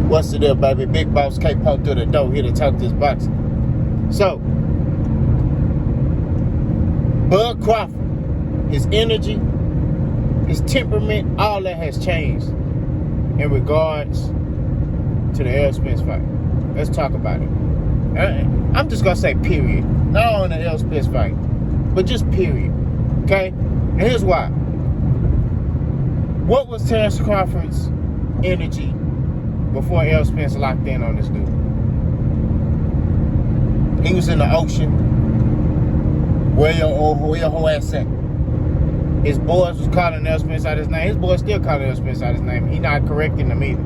What's the deal, baby? Big Boss K poked through the door, here to talk this boxing. So, Bud Crawford, his energy, his temperament, all that has changed in regards to the Errol Spence fight. Let's talk about it. I'm just gonna say period. Not on the Errol Spence fight, but just period. Okay? And here's why. What was Terence Crawford's energy before Errol Spence locked in on this dude? He was in the ocean. Where your whole ass at? His boys was calling Errol Spence out his name. His boys still calling Errol Spence out his name. He not correcting them either.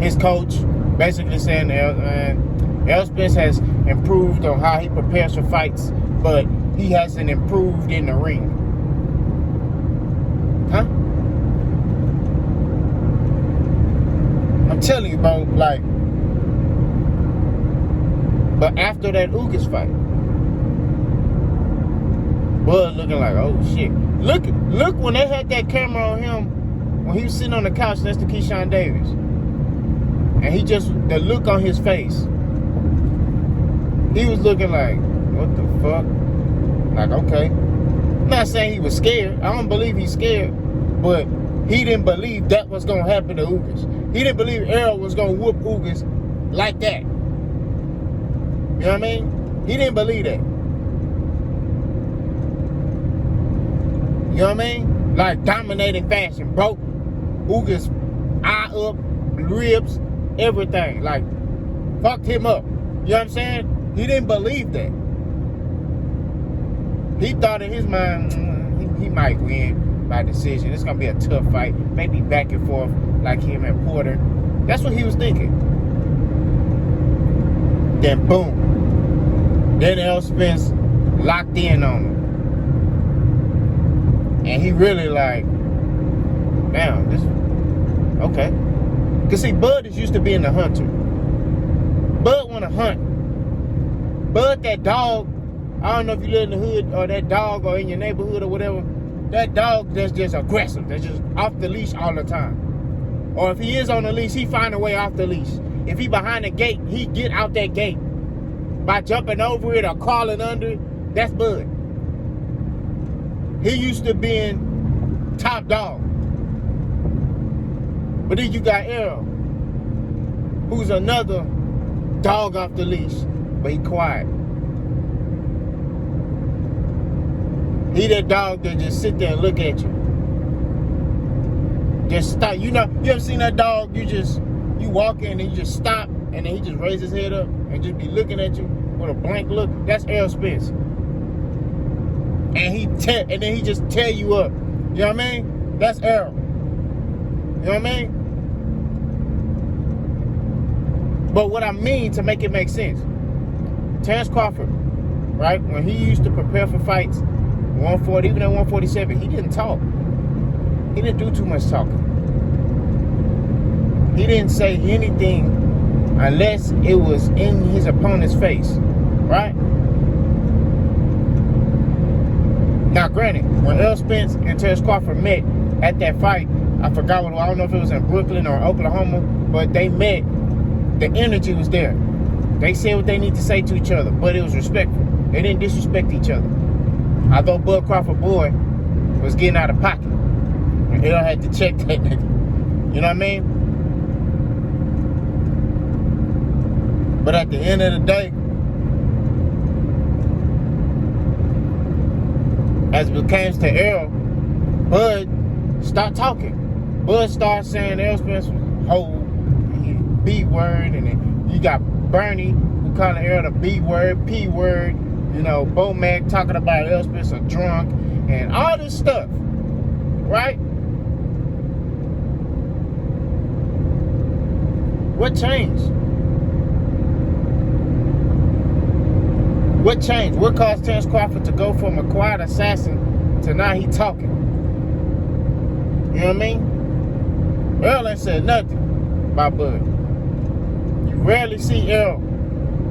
His coach basically saying Errol Spence has improved on how he prepares for fights, but he hasn't improved in the ring. Huh? I'm telling you, bro, like, but after that Ugas fight, Bud looking like, oh shit. Look when they had that camera on him when he was sitting on the couch next to Keyshawn Davis. And he just, the look on his face, he was looking like, what the fuck? Like, okay. I'm not saying he was scared. I don't believe he's scared. But he didn't believe that was going to happen to Ugas. He didn't believe Errol was going to whoop Ugas like that. You know what I mean? He didn't believe that. You know what I mean? Like dominating fashion. Broke Ugas' eye up, ribs, everything. Like, fucked him up. You know what I'm saying? He didn't believe that. He thought in his mind, he might win by decision. It's going to be a tough fight. Maybe back and forth like him and Porter. That's what he was thinking. Then boom. Then Errol Spence locked in on him. And he really like, damn, this, okay. Because see, Bud is used to being the hunter. Bud want to hunt. Bud, that dog, I don't know if you live in the hood or that dog or in your neighborhood or whatever, that dog that's just aggressive. That's just off the leash all the time. Or if he is on the leash, he find a way off the leash. If he behind the gate, he get out that gate. By jumping over it or crawling under it, that's Bud. He used to being top dog. But then you got Errol, who's another dog off the leash, but he quiet. He that dog that just sit there and look at you. Just stop. You know, you ever seen that dog, you walk in and you just stop and then he just raise his head up and just be looking at you with a blank look? That's Errol Spence. And then he just tear you up. You know what I mean? That's Errol. You know what I mean? But what I mean, to make it make sense, Terence Crawford, right? When he used to prepare for fights, 140, even at 147, he didn't talk. He didn't do too much talking. He didn't say anything unless it was in his opponent's face, right? Now, granted, when Errol Spence and Terence Crawford met at that fight, I forgot what, I don't know if it was in Brooklyn or Oklahoma, but they met. The energy was there. They said what they need to say to each other, but it was respectful. They didn't disrespect each other. Although Bud Crawford boy was getting out of pocket, and Errol had to check that nigga. You know what I mean? But at the end of the day, as it comes to Errol, Bud stopped talking. Bud started saying Errol Spence was whole, B word, and then you got Bernie who calling Errol the B word, P word, you know, Bomac talking about Errol Spence a drunk, and all this stuff, right? What changed? What changed? What caused Terence Crawford to go from a quiet assassin to now he talking? You know what I mean? Errol ain't said nothing about Bud. You rarely see Errol.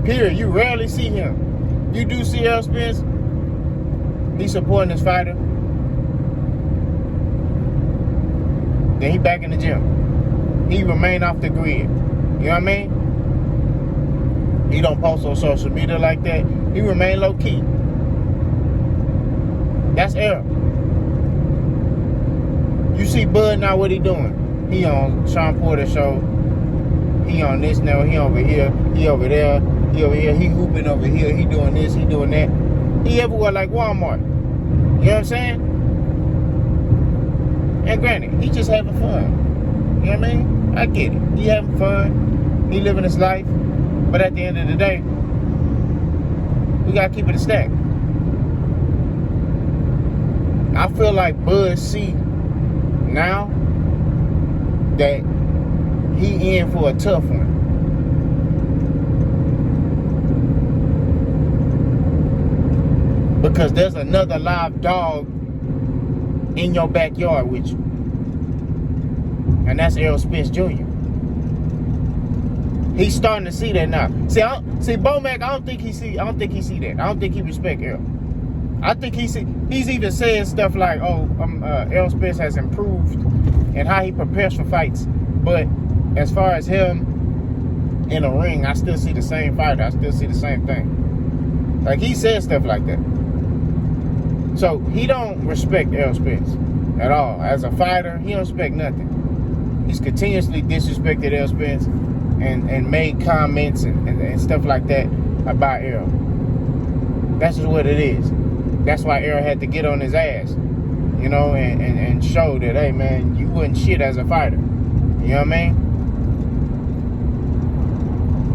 Period. You rarely see him. You do see Errol Spence, he's supporting his fighter. Then he back in the gym. He remained off the grid. You know You know what I mean? He don't post on social media like that. He remain low key. That's Errol. You see Bud now, what he doing? He on Sean Porter show. He on this now. He over here. He over there. He over here. He hooping over here. He doing this. He doing that. He everywhere like Walmart. You know what I'm saying? And granted, he just having fun. You know what I mean? I get it. He having fun. He living his life. But at the end of the day, we gotta keep it a stack. I feel like Bud see now that he in for a tough one. Because there's another live dog in your backyard with you. And that's Errol Spence Jr. He's starting to see that now. See, Bo Mac, I don't think he see that. I don't think he respect Errol. I think he's even saying stuff like, Errol Spence has improved and how he prepares for fights. But as far as him in a ring, I still see the same fighter. I still see the same thing. Like, he says stuff like that. So he don't respect Errol Spence at all. As a fighter, he don't respect nothing. He's continuously disrespected Errol Spence and made comments and stuff like that about Errol. That's just what it is. That's why Errol had to get on his ass, you know, and show that, hey, man, you wasn't shit as a fighter. You know what I mean?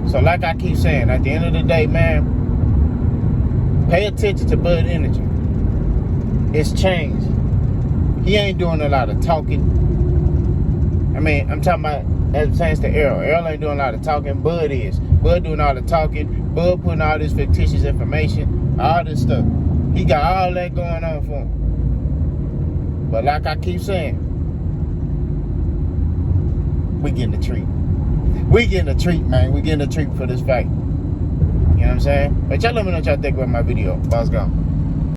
So like I keep saying, at the end of the day, man, pay attention to Bud energy. It's changed. He ain't doing a lot of talking. I mean, I'm talking about as it pertains to Errol. Errol ain't doing a lot of talking. Bud is. Bud doing all the talking. Bud putting all this fictitious information. All this stuff. He got all that going on for him. But like I keep saying, we getting a treat. We getting a treat, man. We getting a treat for this fight. You know what I'm saying? But y'all let me know what y'all think about my video. Boss gone.